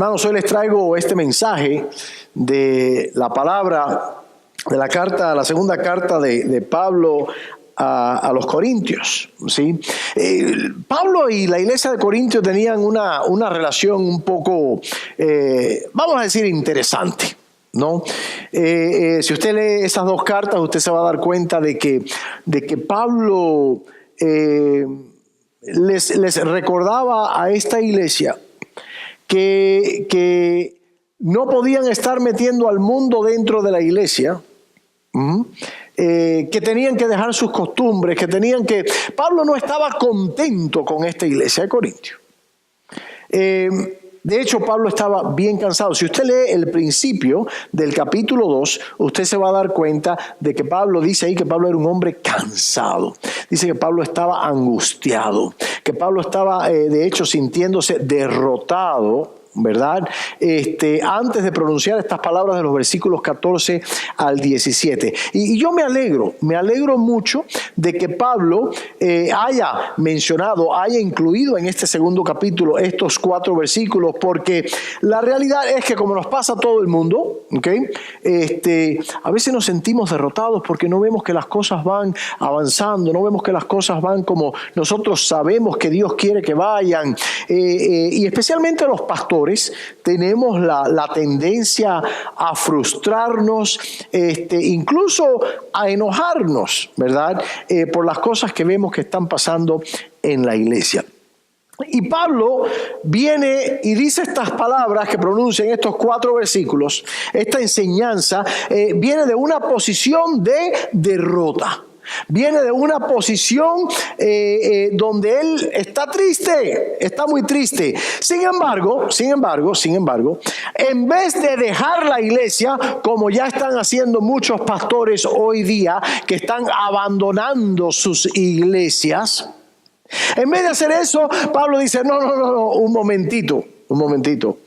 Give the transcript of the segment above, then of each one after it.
Hermanos, hoy les traigo este mensaje de la palabra, de la carta, la segunda carta de Pablo a los Corintios, ¿sí? Pablo y la iglesia de Corintios tenían una relación un poco, vamos a decir, interesante, ¿no? Si usted lee esas dos cartas, usted se va a dar cuenta de que Pablo les recordaba a esta iglesia que no podían estar metiendo al mundo dentro de la iglesia, que tenían que dejar sus costumbres, Pablo no estaba contento con esta iglesia de Corintios. De hecho, Pablo estaba bien cansado. Si usted lee el principio del capítulo 2, usted se va a dar cuenta de que Pablo dice ahí que Pablo era un hombre cansado. Dice que Pablo estaba angustiado, que Pablo estaba, de hecho, sintiéndose derrotado, ¿verdad? Antes de pronunciar estas palabras de los versículos 14 al 17. Y yo me alegro mucho de que Pablo haya incluido en este segundo capítulo estos 4 versículos, porque la realidad es que, como nos pasa a todo el mundo, ¿okay? A veces nos sentimos derrotados porque no vemos que las cosas van avanzando, no vemos que las cosas van como nosotros sabemos que Dios quiere que vayan, y especialmente los pastores tenemos la tendencia a frustrarnos, incluso a enojarnos, ¿verdad? Por las cosas que vemos que están pasando en la iglesia. Y Pablo viene y dice estas palabras que pronuncia en estos 4 versículos. Esta enseñanza viene de una posición de derrota. Viene de una posición donde él está triste, está muy triste. Sin embargo, en vez de dejar la iglesia, como ya están haciendo muchos pastores hoy día, que están abandonando sus iglesias, en vez de hacer eso, Pablo dice, no, un momentito.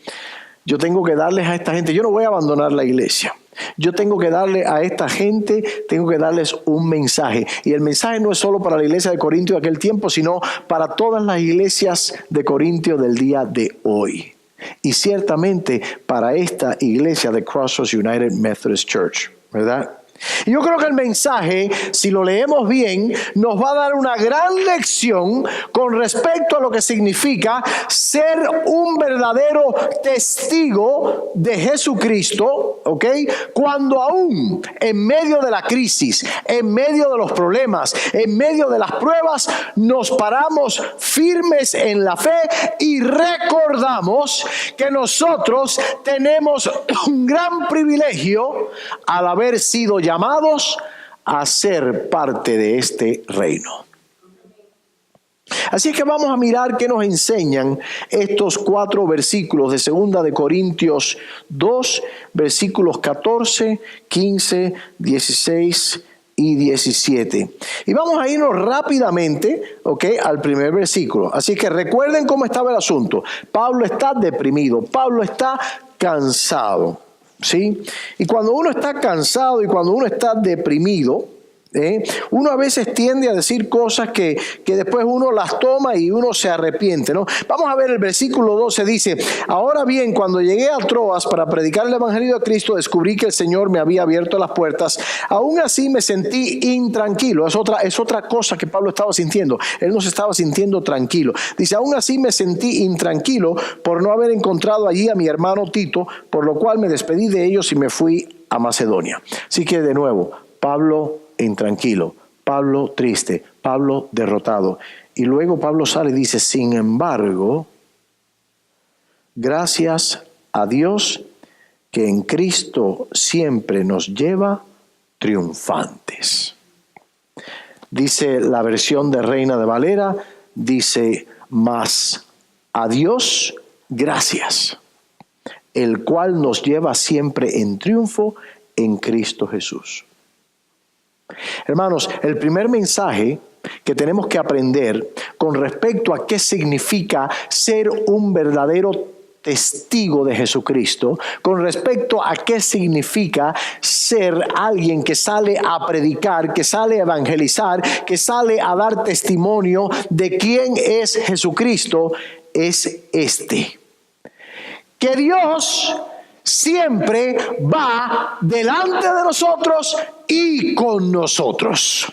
Yo tengo que darles a esta gente, yo no voy a abandonar la iglesia. Yo tengo que darle a esta gente, tengo que darles un mensaje. Y el mensaje no es solo para la iglesia de Corintio de aquel tiempo, sino para todas las iglesias de Corintio del día de hoy. Y ciertamente para esta iglesia de Crossroads United Methodist Church, ¿verdad? Y yo creo que el mensaje, si lo leemos bien, nos va a dar una gran lección con respecto a lo que significa ser un verdadero testigo de Jesucristo, ¿ok? Cuando aún en medio de la crisis, en medio de los problemas, en medio de las pruebas, nos paramos firmes en la fe y recordamos que nosotros tenemos un gran privilegio al haber sido llamados a ser parte de este reino. Así que vamos a mirar qué nos enseñan estos 4 versículos de 2 de Corintios 2, versículos 14, 15, 16 y 17. Y vamos a irnos rápidamente, al primer versículo. Así que recuerden cómo estaba el asunto. Pablo está deprimido, Pablo está cansado. ¿Sí? Y cuando uno está cansado y cuando uno está deprimido, uno a veces tiende a decir cosas que después uno las toma y uno se arrepiente, ¿no? Vamos a ver el versículo 12, dice: ahora bien, cuando llegué a Troas para predicar el evangelio de Cristo, descubrí que el Señor me había abierto las puertas. Aún así me sentí intranquilo. Es otra cosa que Pablo estaba sintiendo. Él no se estaba sintiendo tranquilo. Dice: aún así me sentí intranquilo por no haber encontrado allí a mi hermano Tito, por lo cual me despedí de ellos y me fui a Macedonia. Así que de nuevo, Pablo intranquilo, Pablo triste, Pablo derrotado. Y luego Pablo sale y dice: sin embargo, gracias a Dios que en Cristo siempre nos lleva triunfantes. Dice la versión de Reina de Valera, dice: mas a Dios gracias, el cual nos lleva siempre en triunfo en Cristo Jesús. Hermanos, el primer mensaje que tenemos que aprender con respecto a qué significa ser un verdadero testigo de Jesucristo, con respecto a qué significa ser alguien que sale a predicar, que sale a evangelizar, que sale a dar testimonio de quién es Jesucristo, es que Dios siempre va delante de nosotros y con nosotros.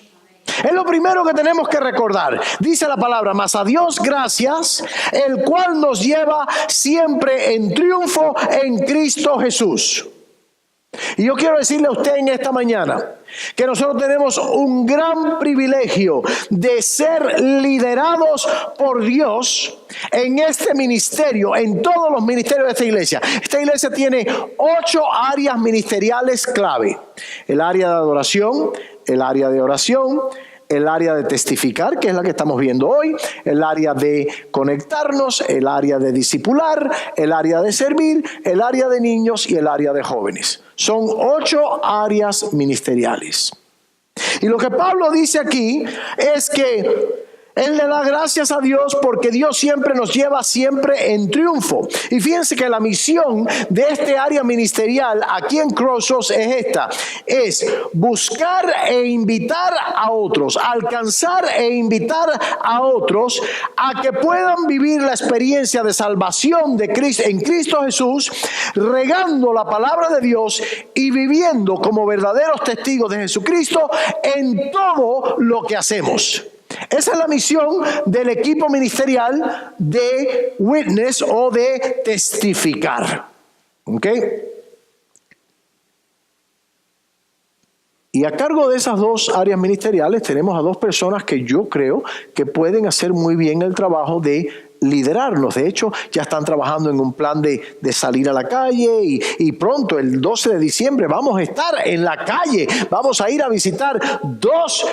Es lo primero que tenemos que recordar. Dice la palabra, mas a Dios gracias, el cual nos lleva siempre en triunfo en Cristo Jesús. Y yo quiero decirle a usted en esta mañana que nosotros tenemos un gran privilegio de ser liderados por Dios en este ministerio, en todos los ministerios de esta iglesia. Esta iglesia tiene 8 áreas ministeriales clave: el área de adoración, el área de oración, el área de testificar, que es la que estamos viendo hoy, el área de conectarnos, el área de discipular, el área de servir, el área de niños y el área de jóvenes. Son 8 áreas ministeriales. Y lo que Pablo dice aquí es que él le da gracias a Dios porque Dios siempre nos lleva siempre en triunfo. Y fíjense que la misión de este área ministerial aquí en Crossroads es esta: es buscar e invitar a otros, alcanzar e invitar a otros a que puedan vivir la experiencia de salvación de Cristo, en Cristo Jesús, regando la palabra de Dios y viviendo como verdaderos testigos de Jesucristo en todo lo que hacemos. Esa es la misión del equipo ministerial de witness o de testificar. ¿Ok? Y a cargo de esas 2 áreas ministeriales tenemos a 2 personas que yo creo que pueden hacer muy bien el trabajo de liderarnos. De hecho, ya están trabajando en un plan de salir a la calle y pronto, el 12 de diciembre, vamos a estar en la calle. Vamos a ir a visitar 2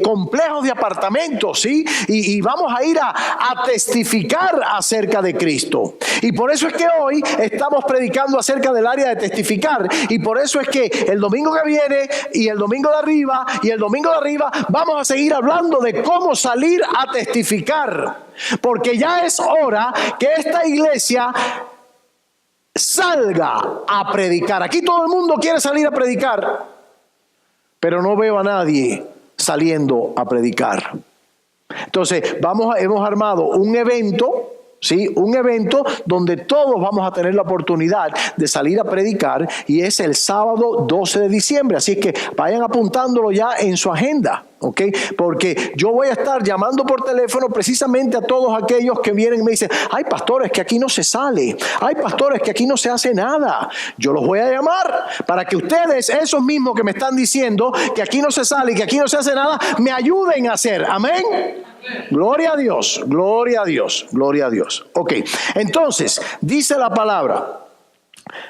complejos de apartamentos, ¿sí? Y vamos a ir a testificar acerca de Cristo. Y por eso es que hoy estamos predicando acerca del área de testificar. Y por eso es que el domingo que viene y el domingo de arriba y el domingo de arriba vamos a seguir hablando de cómo salir a testificar. Porque ya es hora que esta iglesia salga a predicar. Aquí todo el mundo quiere salir a predicar, pero no veo a nadie saliendo a predicar. Entonces hemos armado un evento, ¿sí? Un evento donde todos vamos a tener la oportunidad de salir a predicar, y es el sábado 12 de diciembre. Así que vayan apuntándolo ya en su agenda. ¿Ok? Porque yo voy a estar llamando por teléfono precisamente a todos aquellos que vienen y me dicen: ay, pastores, que aquí no se sale. Ay, pastores, que aquí no se hace nada. Yo los voy a llamar para que ustedes, esos mismos que me están diciendo que aquí no se sale y que aquí no se hace nada, me ayuden a hacer. Amén. Gloria a Dios, gloria a Dios, gloria a Dios. Ok, entonces, dice la palabra.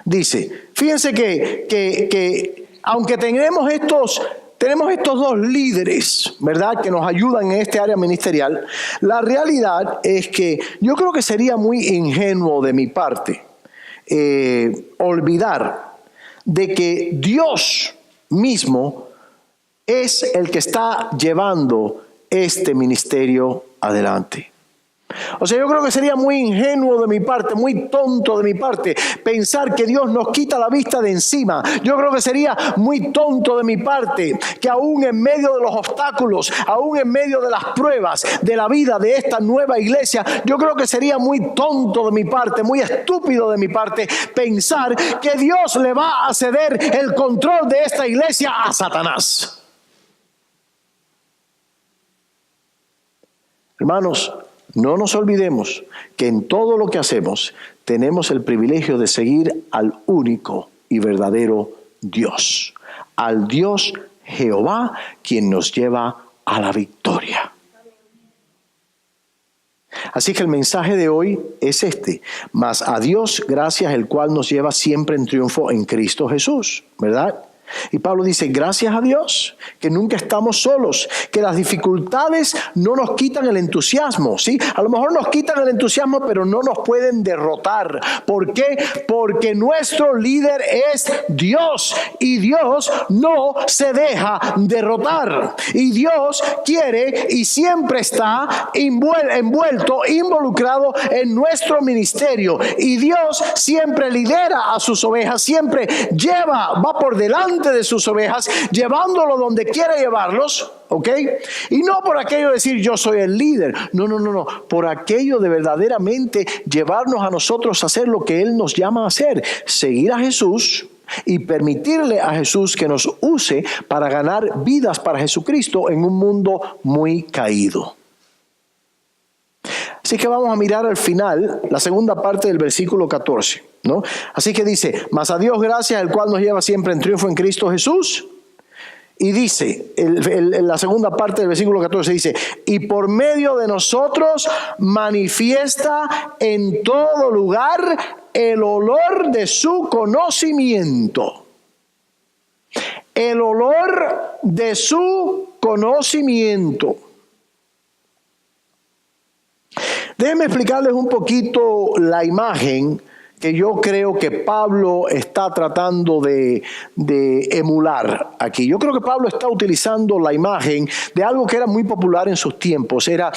Dice, fíjense que aunque tenemos estos 2 líderes, ¿verdad?, que nos ayudan en este área ministerial, la realidad es que yo creo que sería muy ingenuo de mi parte olvidar de que Dios mismo es el que está llevando este ministerio adelante. O sea, yo creo que sería muy ingenuo de mi parte, muy tonto de mi parte, pensar que Dios nos quita la vista de encima. Yo creo que sería muy tonto de mi parte que aún en medio de los obstáculos, aún en medio de las pruebas de la vida de esta nueva iglesia, yo creo que sería muy tonto de mi parte, muy estúpido de mi parte, pensar que Dios le va a ceder el control de esta iglesia a Satanás. Hermanos, no nos olvidemos que en todo lo que hacemos tenemos el privilegio de seguir al único y verdadero Dios, al Dios Jehová, quien nos lleva a la victoria. Así que el mensaje de hoy es este: mas a Dios gracias, el cual nos lleva siempre en triunfo en Cristo Jesús, ¿verdad? Y Pablo dice, gracias a Dios, que nunca estamos solos, que las dificultades no nos quitan el entusiasmo, ¿sí? A lo mejor nos quitan el entusiasmo, pero no nos pueden derrotar. ¿Por qué? Porque nuestro líder es Dios, y Dios no se deja derrotar. Y Dios quiere y siempre está envuelto, involucrado en nuestro ministerio. Y Dios siempre lidera a sus ovejas, siempre va por delante delante de sus ovejas, llevándolo donde quiera llevarlos, ¿ok? Y no por aquello de decir yo soy el líder, no, por aquello de verdaderamente llevarnos a nosotros a hacer lo que Él nos llama a hacer, seguir a Jesús y permitirle a Jesús que nos use para ganar vidas para Jesucristo en un mundo muy caído. Así que vamos a mirar al final la segunda parte del versículo 14, ¿no? Así que dice, mas a Dios gracias, el cual nos lleva siempre en triunfo en Cristo Jesús. Y dice, la segunda parte del versículo 14 dice, y por medio de nosotros manifiesta en todo lugar el olor de su conocimiento. El olor de su conocimiento. Déjenme explicarles un poquito la imagen que yo creo que Pablo está tratando de emular aquí. Yo creo que Pablo está utilizando la imagen de algo que era muy popular en sus tiempos. Era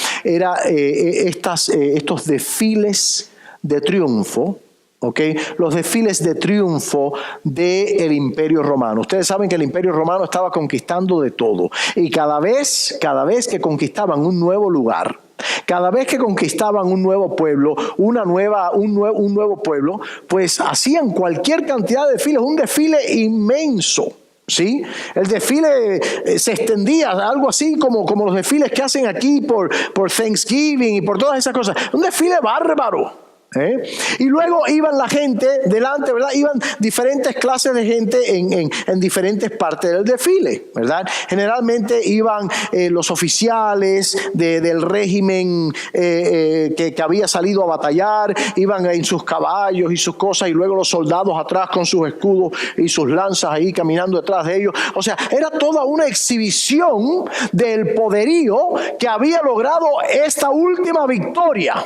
estos desfiles de triunfo. Okay. Los desfiles de triunfo del Imperio Romano. Ustedes saben que el Imperio Romano estaba conquistando de todo. Y cada vez que conquistaban un nuevo lugar, cada vez que conquistaban un nuevo pueblo, un nuevo pueblo, pues hacían cualquier cantidad de desfiles, un desfile inmenso. ¿Sí? El desfile se extendía, algo así como los desfiles que hacen aquí por Thanksgiving y por todas esas cosas. Un desfile bárbaro. Y luego iban la gente delante, ¿verdad? Iban diferentes clases de gente en diferentes partes del desfile, ¿verdad? Generalmente iban los oficiales del régimen que había salido a batallar, iban en sus caballos y sus cosas, y luego los soldados atrás con sus escudos y sus lanzas ahí caminando detrás de ellos. O sea, era toda una exhibición del poderío que había logrado esta última victoria.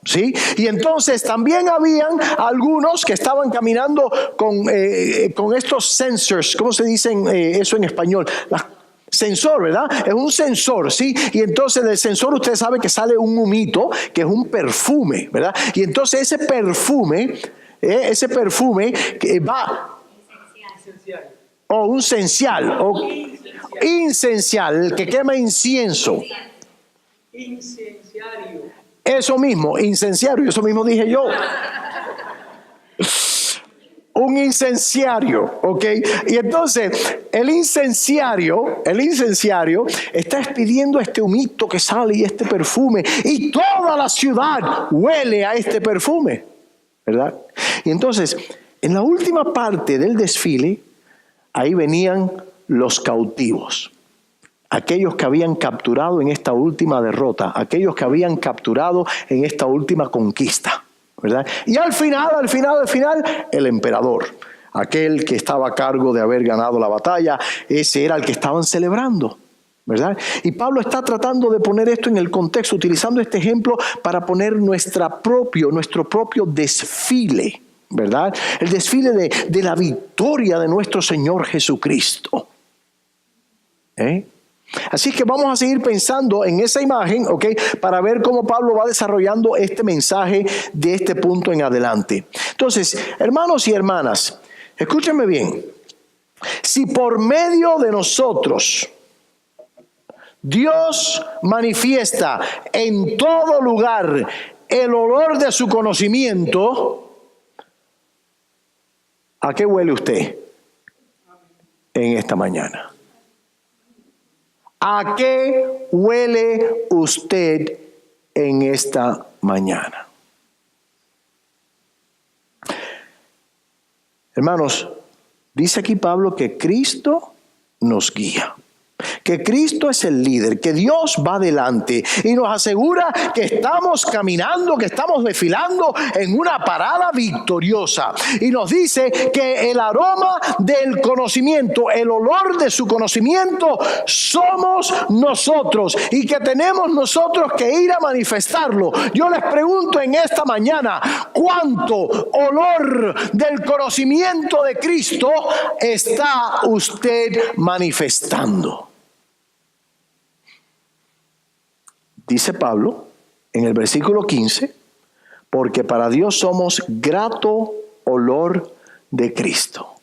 ¿Sí? Y entonces también habían algunos que estaban caminando con estos sensors, ¿cómo se dicen eso en español? Sensor, ¿verdad? Es un sensor, ¿sí? Y entonces del sensor usted sabe que sale un humito, que es un perfume, ¿verdad? Y entonces ese perfume que va... O un cencial, o incencial, el que quema incienso. Incenciario. Eso mismo, incenciario, eso mismo dije yo. Un incenciario, ¿ok? Y entonces el incenciario está expidiendo este humito que sale y este perfume, y toda la ciudad huele a este perfume, ¿verdad? Y entonces, en la última parte del desfile, ahí venían los cautivos. Aquellos que habían capturado en esta última derrota, aquellos que habían capturado en esta última conquista, ¿verdad? Y al final, el emperador, aquel que estaba a cargo de haber ganado la batalla, ese era el que estaban celebrando, ¿verdad? Y Pablo está tratando de poner esto en el contexto, utilizando este ejemplo para poner nuestro propio desfile, ¿verdad? El desfile de la victoria de nuestro Señor Jesucristo. Así que vamos a seguir pensando en esa imagen, ¿ok? Para ver cómo Pablo va desarrollando este mensaje de este punto en adelante. Entonces, hermanos y hermanas, escúchenme bien. Si por medio de nosotros Dios manifiesta en todo lugar el olor de su conocimiento, ¿a qué huele usted en esta mañana? ¿A qué huele usted en esta mañana? Hermanos, dice aquí Pablo que Cristo nos guía, que Cristo es el líder, que Dios va adelante y nos asegura que estamos caminando, que estamos desfilando en una parada victoriosa. Y nos dice que el aroma del conocimiento, el olor de su conocimiento somos nosotros y que tenemos nosotros que ir a manifestarlo. Yo les pregunto en esta mañana, ¿cuánto olor del conocimiento de Cristo está usted manifestando? Dice Pablo en el versículo 15, porque para Dios somos grato olor de Cristo.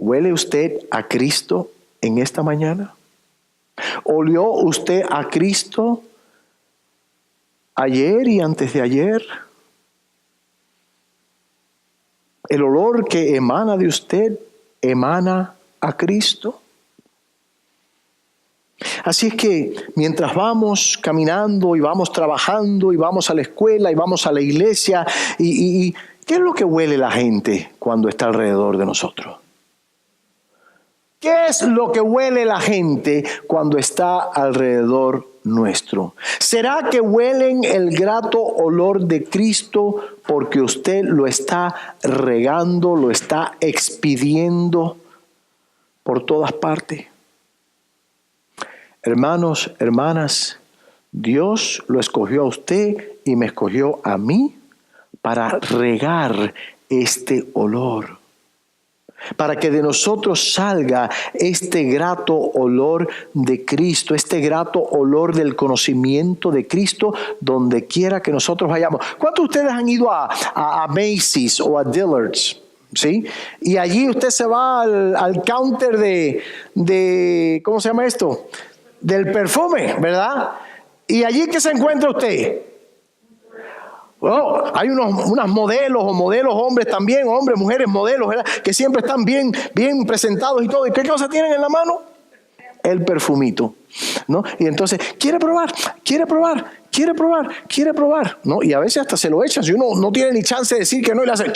¿Huele usted a Cristo en esta mañana? ¿Olió usted a Cristo ayer y antes de ayer? ¿El olor que emana de usted emana a Cristo? Así es que mientras vamos caminando y vamos trabajando y vamos a la escuela y vamos a la iglesia, y ¿qué es lo que huele la gente cuando está alrededor de nosotros? ¿Qué es lo que huele la gente cuando está alrededor nuestro? ¿Será que huelen el grato olor de Cristo porque usted lo está regando, lo está expidiendo por todas partes? Hermanos, hermanas, Dios lo escogió a usted y me escogió a mí para regar este olor, para que de nosotros salga este grato olor de Cristo, este grato olor del conocimiento de Cristo donde quiera que nosotros vayamos. ¿Cuántos de ustedes han ido a Macy's o a Dillard's? ¿Sí? Y allí usted se va al counter de ¿cómo se llama esto? Del perfume, ¿verdad? Y allí, ¿qué se encuentra usted? Bueno, hay unas modelos o modelos hombres también, hombres, mujeres, modelos, ¿verdad? Que siempre están bien presentados y todo. ¿Y qué cosa tienen en la mano? El perfumito, ¿no? Y entonces, quiere probar, ¿no? Y a veces hasta se lo echan, si uno no tiene ni chance de decir que no, y le hace...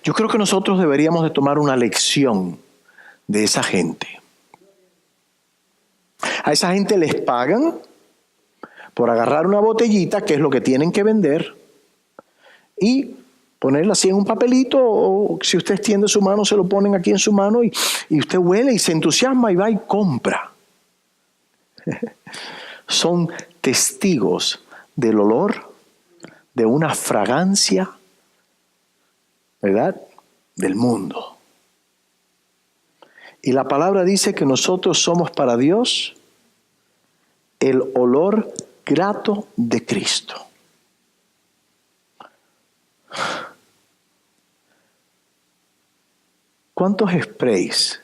Yo creo que nosotros deberíamos de tomar una lección de esa gente. A esa gente les pagan por agarrar una botellita, que es lo que tienen que vender, y ponerla así en un papelito, o si usted extiende su mano, se lo ponen aquí en su mano, y usted huele y se entusiasma y va y compra. Son testigos del olor, de una fragancia, ¿verdad?, del mundo. Y la palabra dice que nosotros somos para Dios el olor grato de Cristo. ¿Cuántos sprays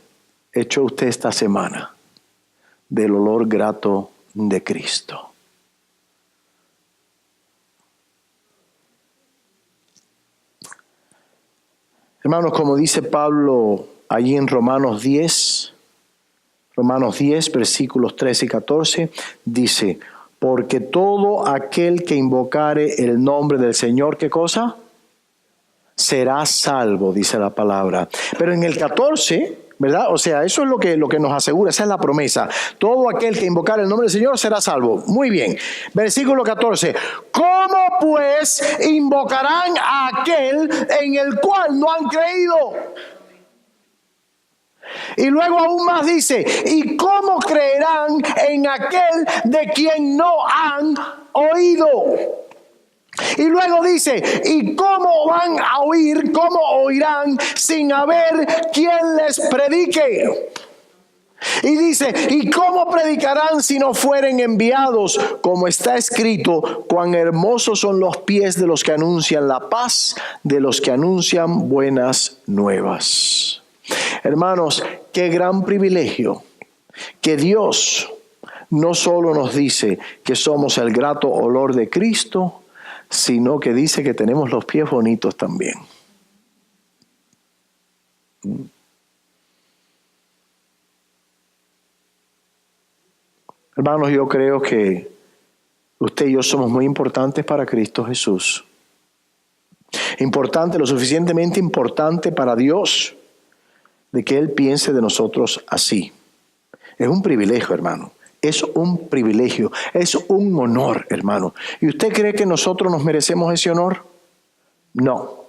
echó usted esta semana del olor grato de Cristo? Hermanos, como dice Pablo allí en Romanos 10, versículos 13 y 14, dice, porque todo aquel que invocare el nombre del Señor, ¿qué cosa? Será salvo, dice la palabra. Pero en el 14, ¿verdad? O sea, eso es lo que nos asegura, esa es la promesa. Todo aquel que invocare el nombre del Señor será salvo. Muy bien. Versículo 14. ¿Cómo pues invocarán a aquel en el cual no han creído? Y luego aún más dice, ¿y cómo creerán en aquel de quien no han oído? Y luego dice, ¿y cómo van a oír, cómo oirán sin haber quien les predique? Y dice, ¿y cómo predicarán si no fueren enviados? Como está escrito, cuán hermosos son los pies de los que anuncian la paz, de los que anuncian buenas nuevas. Hermanos, qué gran privilegio que Dios no solo nos dice que somos el grato olor de Cristo, sino que dice que tenemos los pies bonitos también. Hermanos, yo creo que usted y yo somos muy importantes para Cristo Jesús. Importante, lo suficientemente importante para Dios, de que Él piense de nosotros así. Es un privilegio, hermano. Es un privilegio, es un honor, hermano. ¿Y usted cree que nosotros nos merecemos ese honor? No.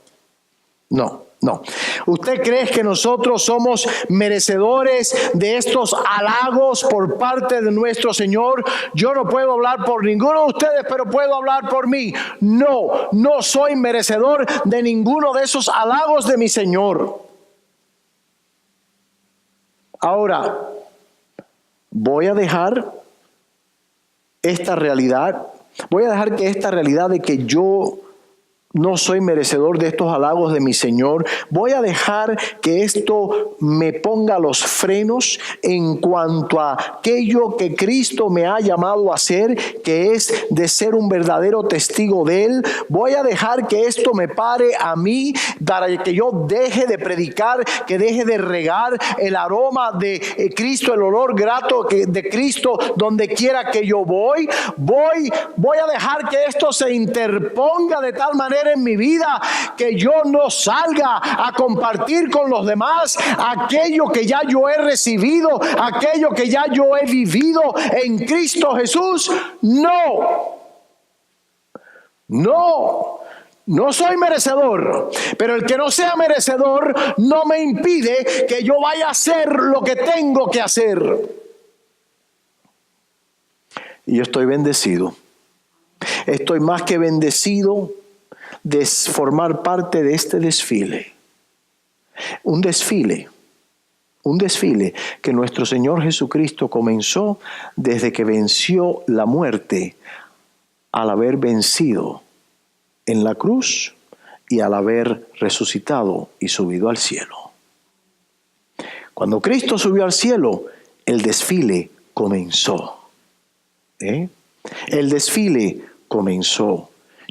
¿Usted cree que nosotros somos merecedores de estos halagos por parte de nuestro Señor? Yo no puedo hablar por ninguno de ustedes, pero puedo hablar por mí. No soy merecedor de ninguno de esos halagos de mi Señor. Ahora, voy a dejar esta realidad, voy a dejar que esta realidad de que yo no soy merecedor de estos halagos de mi Señor. Voy a dejar que esto me ponga los frenos en cuanto a aquello que Cristo me ha llamado a hacer, que es de ser un verdadero testigo de Él. Voy a dejar que esto me pare a mí para que yo deje de predicar, que deje de regar el aroma de Cristo, el olor grato de Cristo donde quiera que yo voy. Voy a dejar que esto se interponga de tal manera en mi vida que yo no salga a compartir con los demás aquello que ya yo he recibido, aquello que ya yo he vivido en Cristo Jesús. No soy merecedor, pero el que no sea merecedor no me impide que yo vaya a hacer lo que tengo que hacer. Y yo estoy bendecido. Estoy más que bendecido de formar parte de este desfile. Un desfile que nuestro Señor Jesucristo comenzó desde que venció la muerte, al haber vencido en la cruz y al haber resucitado y subido al cielo. Cuando Cristo subió al cielo, el desfile comenzó. El desfile comenzó.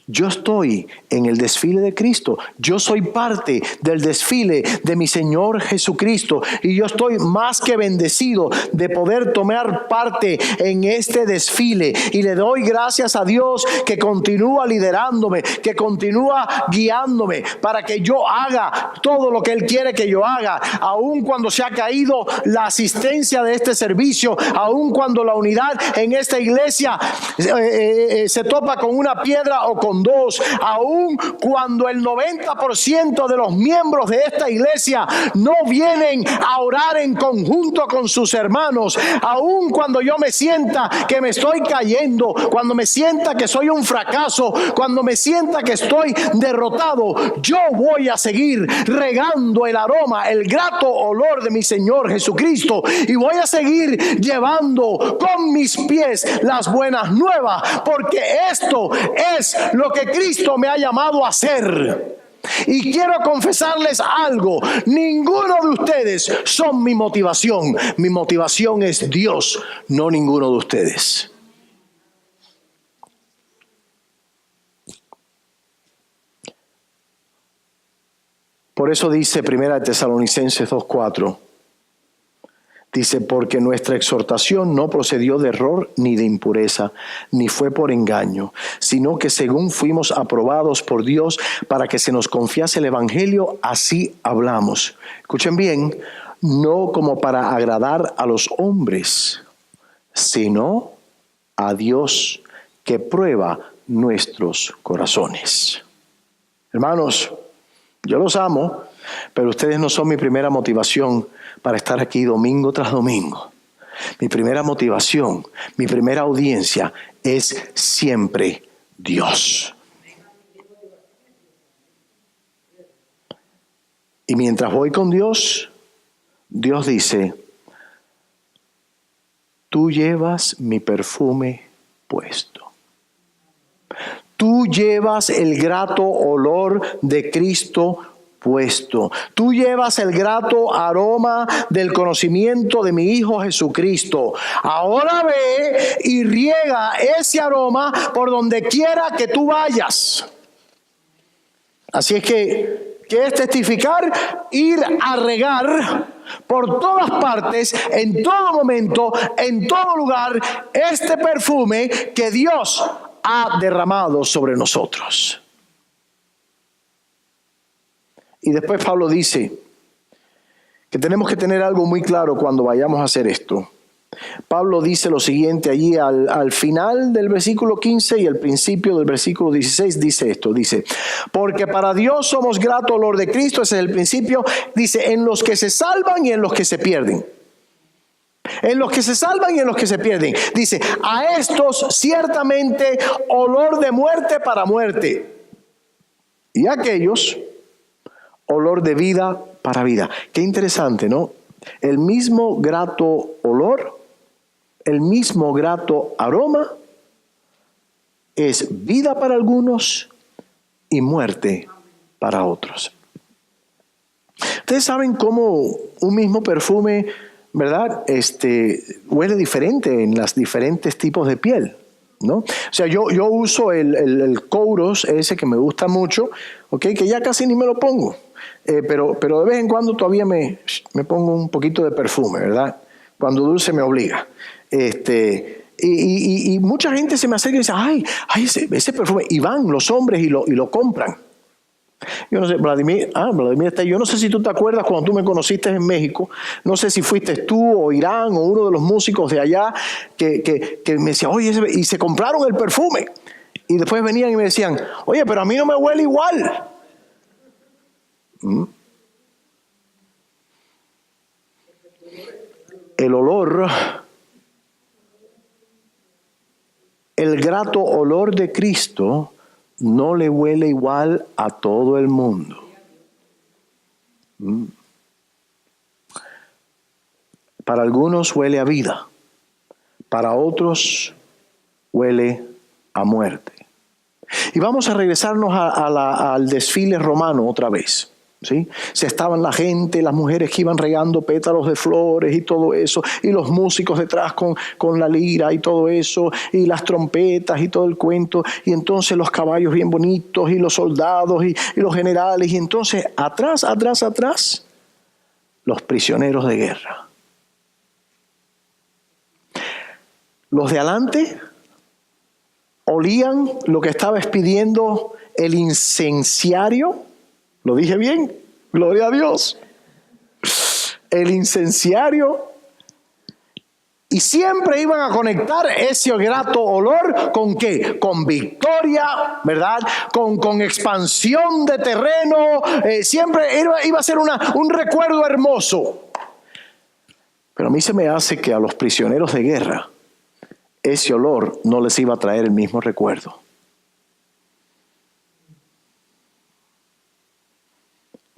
Yo estoy en el desfile de Cristo. Yo soy parte del desfile de mi Señor Jesucristo. Y yo estoy más que bendecido de poder tomar parte en este desfile. Y le doy gracias a Dios que continúa liderándome, que continúa guiándome para que yo haga todo lo que Él quiere que yo haga. Aun cuando se ha caído la asistencia de este servicio, aun cuando la unidad en esta iglesia se topa con una piedra o con dos, aun cuando el 90% de los miembros de esta iglesia no vienen a orar en conjunto con sus hermanos, aun cuando yo me sienta que me estoy cayendo, cuando me sienta que soy un fracaso, cuando me sienta que estoy derrotado, yo voy a seguir regando el aroma, el grato olor de mi Señor Jesucristo, y voy a seguir llevando con mis pies las buenas nuevas, porque esto es lo que Cristo me ha llamado a hacer. Y quiero confesarles algo: ninguno de ustedes son mi motivación. Mi motivación es Dios, no ninguno de ustedes. Por eso dice 1 Tesalonicenses 2:4. Dice, porque nuestra exhortación no procedió de error ni de impureza, ni fue por engaño, sino que según fuimos aprobados por Dios para que se nos confiase el evangelio, así hablamos. Escuchen bien, no como para agradar a los hombres, sino a Dios que prueba nuestros corazones. Hermanos, yo los amo, pero ustedes no son mi primera motivación para estar aquí domingo tras domingo. Mi primera motivación, mi primera audiencia es siempre Dios. Y mientras voy con Dios, Dios dice, tú llevas mi perfume puesto. Tú llevas el grato olor de Cristo puesto. Tú llevas el grato aroma del conocimiento de mi Hijo Jesucristo. Ahora ve y riega ese aroma por donde quiera que tú vayas. Así es que, ¿qué es testificar? Ir a regar por todas partes, en todo momento, en todo lugar, este perfume que Dios ha derramado sobre nosotros. Y después Pablo dice que tenemos que tener algo muy claro cuando vayamos a hacer esto. Pablo dice lo siguiente allí al final del versículo 15 y al principio del versículo 16 dice esto, dice, porque para Dios somos grato olor de Cristo, ese es el principio, dice, en los que se salvan y en los que se pierden. En los que se salvan y en los que se pierden. Dice, a estos ciertamente olor de muerte para muerte, y a aquellos olor de vida para vida. Qué interesante, ¿no? El mismo grato olor, el mismo grato aroma, es vida para algunos y muerte para otros. Ustedes saben cómo un mismo perfume, ¿verdad? Huele diferente en los diferentes tipos de piel, ¿no? O sea, yo uso el Kouros, ese que me gusta mucho, ¿ok? Que ya casi ni me lo pongo. Pero de vez en cuando todavía me pongo un poquito de perfume, ¿verdad? Cuando Dulce me obliga. Y mucha gente se me acerca y dice, ay ese perfume. Y van los hombres y lo compran. Yo no sé, Vladimir, yo no sé si tú te acuerdas cuando tú me conociste en México, no sé si fuiste tú o Irán o uno de los músicos de allá que me decía, oye, y se compraron el perfume. Y después venían y me decían, oye, pero a mí no me huele igual. El olor, el grato olor de Cristo no le huele igual a todo el mundo. Para algunos huele a vida, para otros huele a muerte. Y vamos a regresarnos al desfile romano otra vez. ¿Sí? Se estaban la gente, las mujeres que iban regando pétalos de flores y todo eso, y los músicos detrás con la lira y todo eso, y las trompetas y todo el cuento, y entonces los caballos bien bonitos, y los soldados y los generales, y entonces atrás, los prisioneros de guerra. Los de adelante olían lo que estaba expidiendo el incenciario. ¿Lo dije bien? Gloria a Dios. El incenciario. Y siempre iban a conectar ese grato olor ¿con qué? Con victoria, ¿verdad? Con expansión de terreno. Siempre iba a ser un recuerdo hermoso. Pero a mí se me hace que a los prisioneros de guerra ese olor no les iba a traer el mismo recuerdo.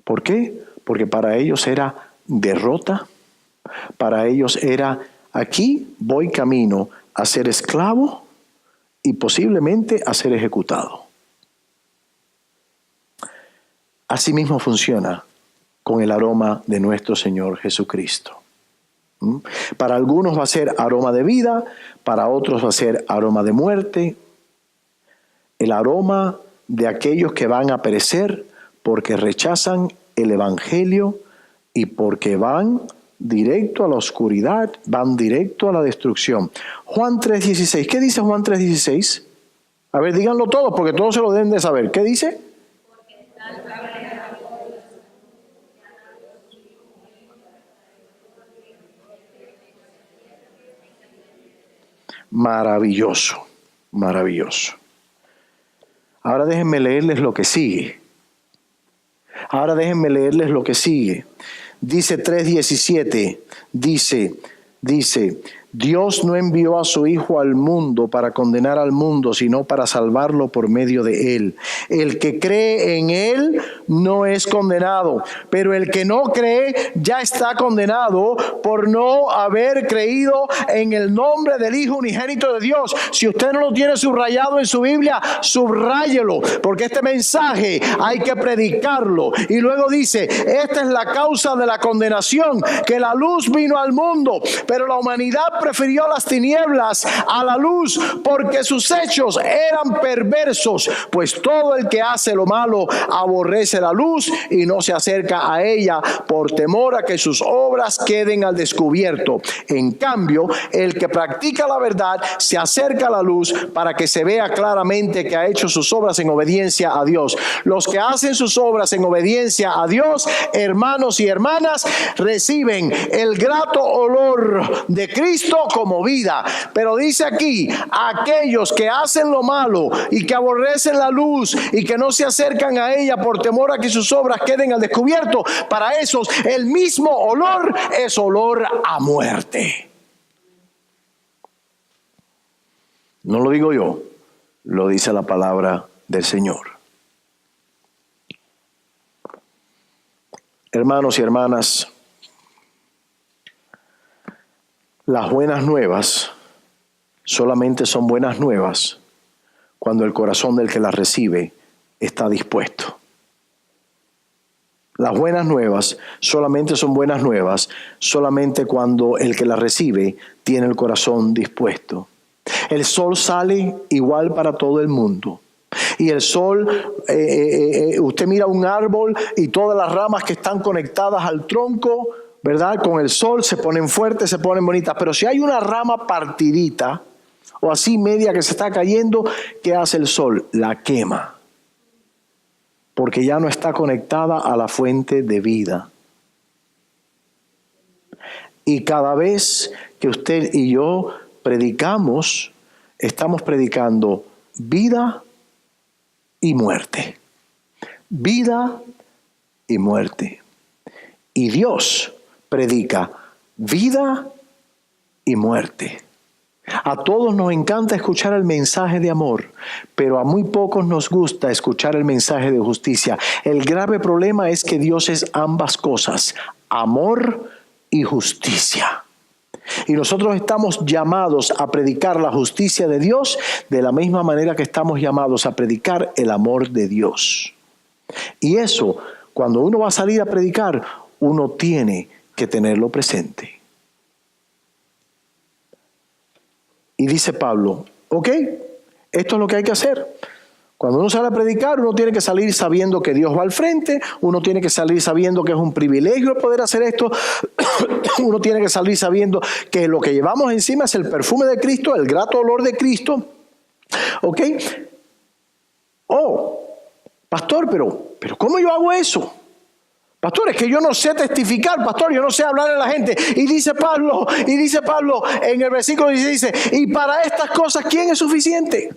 ¿Por qué? Porque para ellos era derrota, para ellos era, aquí voy camino a ser esclavo y posiblemente a ser ejecutado. Así mismo funciona con el aroma de nuestro Señor Jesucristo. Para algunos va a ser aroma de vida, para otros va a ser aroma de muerte. El aroma de aquellos que van a perecer porque rechazan el Evangelio y porque van directo a la oscuridad, van directo a la destrucción. Juan 3:16. ¿Qué dice Juan 3:16? A ver, díganlo todos porque todos se lo deben de saber. ¿Qué dice? Maravilloso, maravilloso. Ahora déjenme leerles lo que sigue. Dice 3:17, dice, Dios no envió a su Hijo al mundo para condenar al mundo, sino para salvarlo por medio de él. El que cree en él no es condenado, pero el que no cree ya está condenado por no haber creído en el nombre del Hijo unigénito de Dios. Si usted no lo tiene subrayado en su Biblia, subráyelo, porque este mensaje hay que predicarlo. Y luego dice, esta es la causa de la condenación, que la luz vino al mundo, pero la humanidad prefirió las tinieblas a la luz porque sus hechos eran perversos, pues todo el que hace lo malo aborrece la luz y no se acerca a ella por temor a que sus obras queden al descubierto. En cambio, el que practica la verdad se acerca a la luz para que se vea claramente que ha hecho sus obras en obediencia a Dios. Los que hacen sus obras en obediencia a Dios, hermanos y hermanas, reciben el grato olor de Cristo como vida. Pero dice aquí, aquellos que hacen lo malo y que aborrecen la luz y que no se acercan a ella por temor a que sus obras queden al descubierto, para esos el mismo olor es olor a muerte. No lo digo yo, lo dice la palabra del Señor. Hermanos y hermanas, las buenas nuevas solamente son buenas nuevas cuando el corazón del que las recibe está dispuesto. Las buenas nuevas solamente son buenas nuevas solamente cuando el que las recibe tiene el corazón dispuesto. El sol sale igual para todo el mundo. Y el sol, usted mira un árbol y todas las ramas que están conectadas al tronco, ¿verdad? Con el sol se ponen fuertes, se ponen bonitas. Pero si hay una rama partidita o así media que se está cayendo, ¿qué hace el sol? La quema. Porque ya no está conectada a la fuente de vida. Y cada vez que usted y yo predicamos, estamos predicando vida y muerte. Vida y muerte. Y Dios predica vida y muerte. A todos nos encanta escuchar el mensaje de amor, pero a muy pocos nos gusta escuchar el mensaje de justicia. El grave problema es que Dios es ambas cosas, amor y justicia. Y nosotros estamos llamados a predicar la justicia de Dios de la misma manera que estamos llamados a predicar el amor de Dios. Y eso, cuando uno va a salir a predicar, uno tiene que tenerlo presente. Y dice Pablo, ok, esto es lo que hay que hacer. Cuando uno sale a predicar, uno tiene que salir sabiendo que Dios va al frente, uno tiene que salir sabiendo que es un privilegio poder hacer esto, uno tiene que salir sabiendo que lo que llevamos encima es el perfume de Cristo, el grato olor de Cristo. ¿Ok? Oh, pastor, pero ¿cómo yo hago eso? Pastor, es que yo no sé testificar, pastor, yo no sé hablar a la gente. Y dice Pablo en el versículo 16, dice, y para estas cosas, ¿quién es suficiente?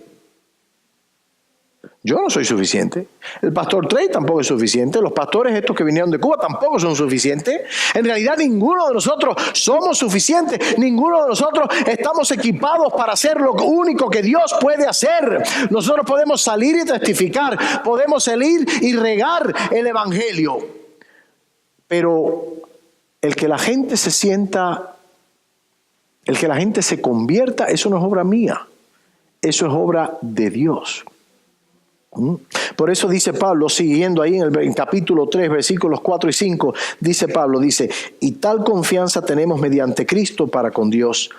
Yo no soy suficiente. El pastor Trey tampoco es suficiente. Los pastores estos que vinieron de Cuba tampoco son suficientes. En realidad ninguno de nosotros somos suficientes. Ninguno de nosotros estamos equipados para hacer lo único que Dios puede hacer. Nosotros podemos salir y testificar. Podemos salir y regar el evangelio. Pero el que la gente se sienta, el que la gente se convierta, eso no es obra mía. Eso es obra de Dios. Por eso dice Pablo, siguiendo ahí en el capítulo 3, versículos 4 y 5, dice Pablo, dice, y tal confianza tenemos mediante Cristo para con Dios.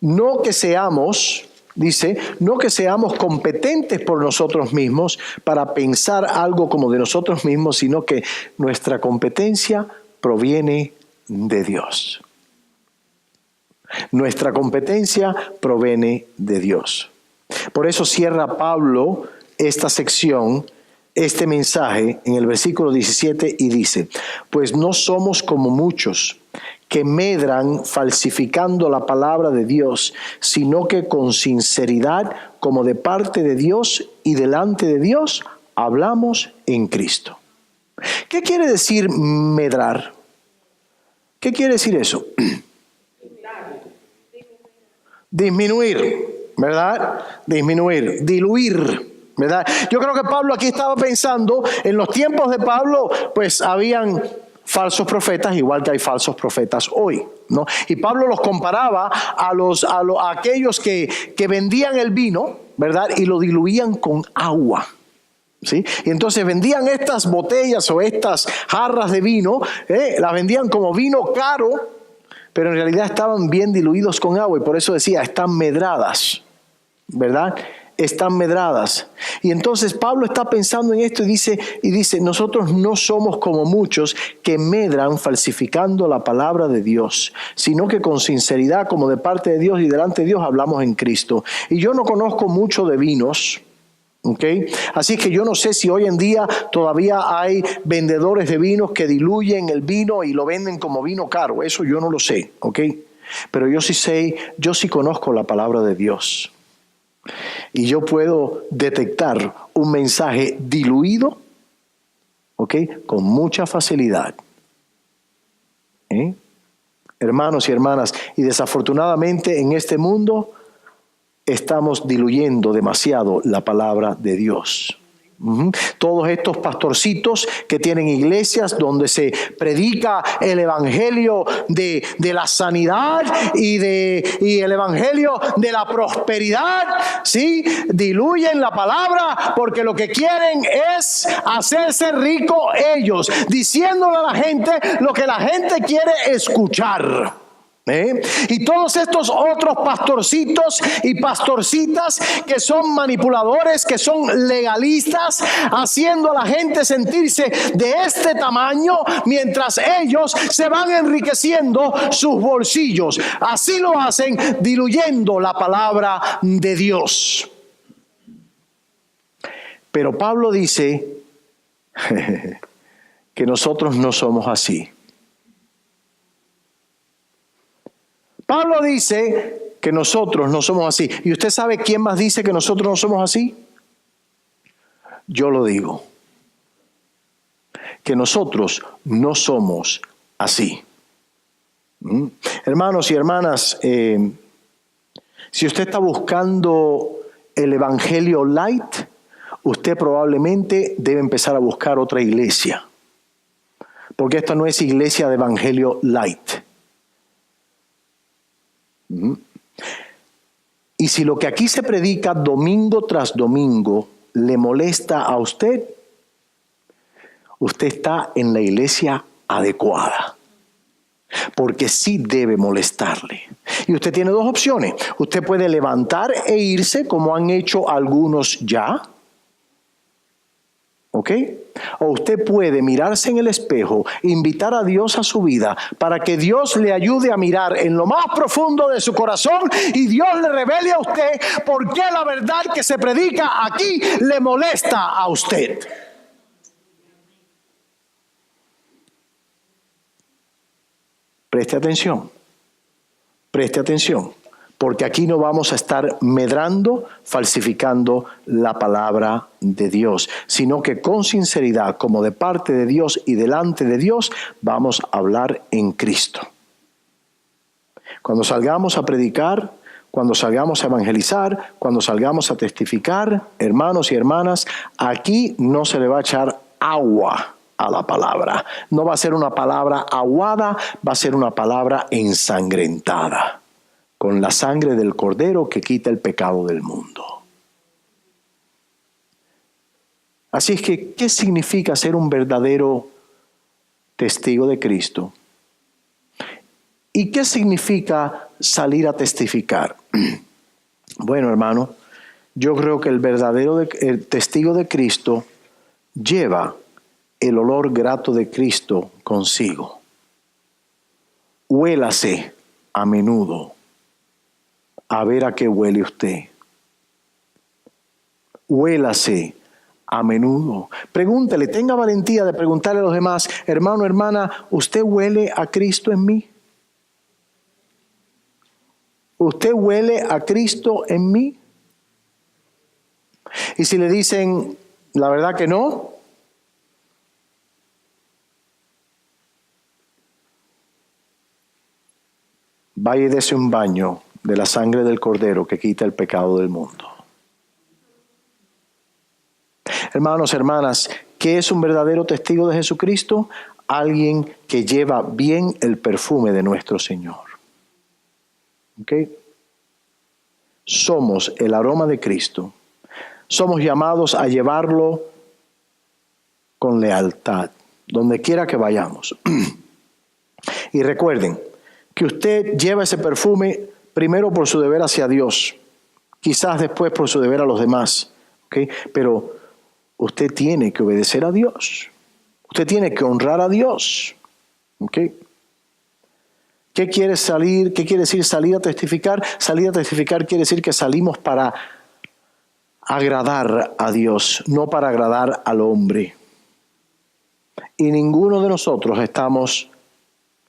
No que seamos, dice, no que seamos competentes por nosotros mismos para pensar algo como de nosotros mismos, sino que nuestra competencia proviene de Dios. Nuestra competencia proviene de Dios. Por eso cierra Pablo esta sección, este mensaje en el versículo 17 y dice, pues no somos como muchos que medran falsificando la palabra de Dios, sino que con sinceridad, como de parte de Dios y delante de Dios, hablamos en Cristo. ¿Qué quiere decir medrar? ¿Qué quiere decir eso? Disminuir, ¿verdad? Disminuir, diluir, ¿verdad? Yo creo que Pablo aquí estaba pensando, en los tiempos de Pablo, pues habían falsos profetas, igual que hay falsos profetas hoy, ¿no? Y Pablo los comparaba a aquellos que vendían el vino, ¿verdad? Y lo diluían con agua. ¿Sí? Y entonces vendían estas botellas o estas jarras de vino, las vendían como vino caro, pero en realidad estaban bien diluidos con agua y por eso decía, están medradas, ¿verdad? Están medradas. Y entonces Pablo está pensando en esto y dice, nosotros no somos como muchos que medran falsificando la palabra de Dios, sino que con sinceridad, como de parte de Dios y delante de Dios, hablamos en Cristo. Y yo no conozco mucho de vinos, ¿okay? Así que yo no sé si hoy en día todavía hay vendedores de vinos que diluyen el vino y lo venden como vino caro. Eso yo no lo sé, ¿ok? Pero yo sí conozco la palabra de Dios. Y yo puedo detectar un mensaje diluido, ¿ok? Con mucha facilidad. Hermanos y hermanas, y desafortunadamente en este mundo estamos diluyendo demasiado la palabra de Dios. Todos estos pastorcitos que tienen iglesias donde se predica el evangelio de la sanidad y el evangelio de la prosperidad, ¿sí? Diluyen la palabra porque lo que quieren es hacerse rico ellos, diciéndole a la gente lo que la gente quiere escuchar. Y todos estos otros pastorcitos y pastorcitas que son manipuladores, que son legalistas, haciendo a la gente sentirse de este tamaño mientras ellos se van enriqueciendo sus bolsillos. Así lo hacen, diluyendo la palabra de Dios. Pero Pablo dice que nosotros no somos así. Pablo dice que nosotros no somos así. ¿Y usted sabe quién más dice que nosotros no somos así? Yo lo digo. Que nosotros no somos así. Hermanos y hermanas, si usted está buscando el evangelio light, usted probablemente debe empezar a buscar otra iglesia. Porque esta no es iglesia de evangelio light. Y si lo que aquí se predica domingo tras domingo le molesta a usted, usted está en la iglesia adecuada. Porque sí debe molestarle. Y usted tiene dos opciones. Usted puede levantar e irse como han hecho algunos ya. ¿Ok? O usted puede mirarse en el espejo, invitar a Dios a su vida para que Dios le ayude a mirar en lo más profundo de su corazón y Dios le revele a usted por qué la verdad que se predica aquí le molesta a usted. Preste atención, porque aquí no vamos a estar medrando, falsificando la palabra de Dios, sino que con sinceridad, como de parte de Dios y delante de Dios, vamos a hablar en Cristo. Cuando salgamos a predicar, cuando salgamos a evangelizar, cuando salgamos a testificar, hermanos y hermanas, aquí no se le va a echar agua a la palabra. No va a ser una palabra aguada, va a ser una palabra ensangrentada, con la sangre del Cordero que quita el pecado del mundo. Así es que, ¿qué significa ser un verdadero testigo de Cristo? ¿Y qué significa salir a testificar? Bueno, hermano, yo creo que el verdadero testigo de Cristo lleva el olor grato de Cristo consigo. Huélase a menudo a ver a qué huele usted. Huélase a menudo. Pregúntele, tenga valentía de preguntarle a los demás, hermano, hermana, ¿usted huele a Cristo en mí? ¿Usted huele a Cristo en mí? Y si le dicen, la verdad que no, vaya y dese un baño de la sangre del Cordero que quita el pecado del mundo. Hermanos, hermanas, ¿qué es un verdadero testigo de Jesucristo? Alguien que lleva bien el perfume de nuestro Señor. ¿Ok? Somos el aroma de Cristo. Somos llamados a llevarlo con lealtad, donde quiera que vayamos. Y recuerden que usted lleva ese perfume primero por su deber hacia Dios, quizás después por su deber a los demás, ¿okay? Pero usted tiene que obedecer a Dios, usted tiene que honrar a Dios, ¿okay? ¿Qué quiere decir salir a testificar? Salir a testificar quiere decir que salimos para agradar a Dios, no para agradar al hombre. Y ninguno de nosotros estamos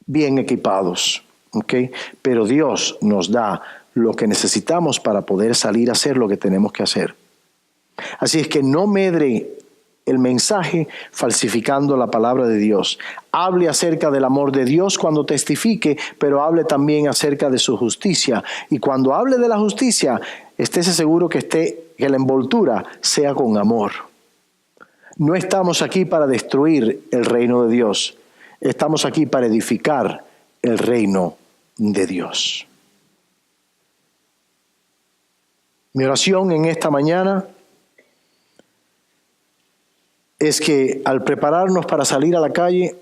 bien equipados. ¿Okay? Pero Dios nos da lo que necesitamos para poder salir a hacer lo que tenemos que hacer. Así es que no medre el mensaje falsificando la palabra de Dios. Hable acerca del amor de Dios cuando testifique, pero hable también acerca de su justicia. Y cuando hable de la justicia, estése seguro que la envoltura sea con amor. No estamos aquí para destruir el reino de Dios. Estamos aquí para edificar el reino de Dios. Mi oración en esta mañana es que al prepararnos para salir a la calle,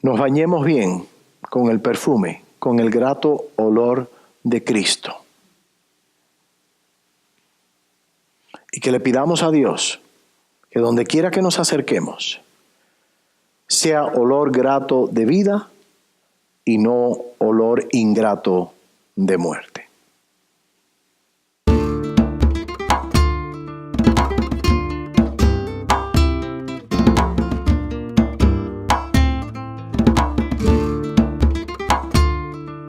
nos bañemos bien con el perfume, con el grato olor de Cristo. Y que le pidamos a Dios que donde quiera que nos acerquemos, sea olor grato de vida y no olor ingrato de muerte.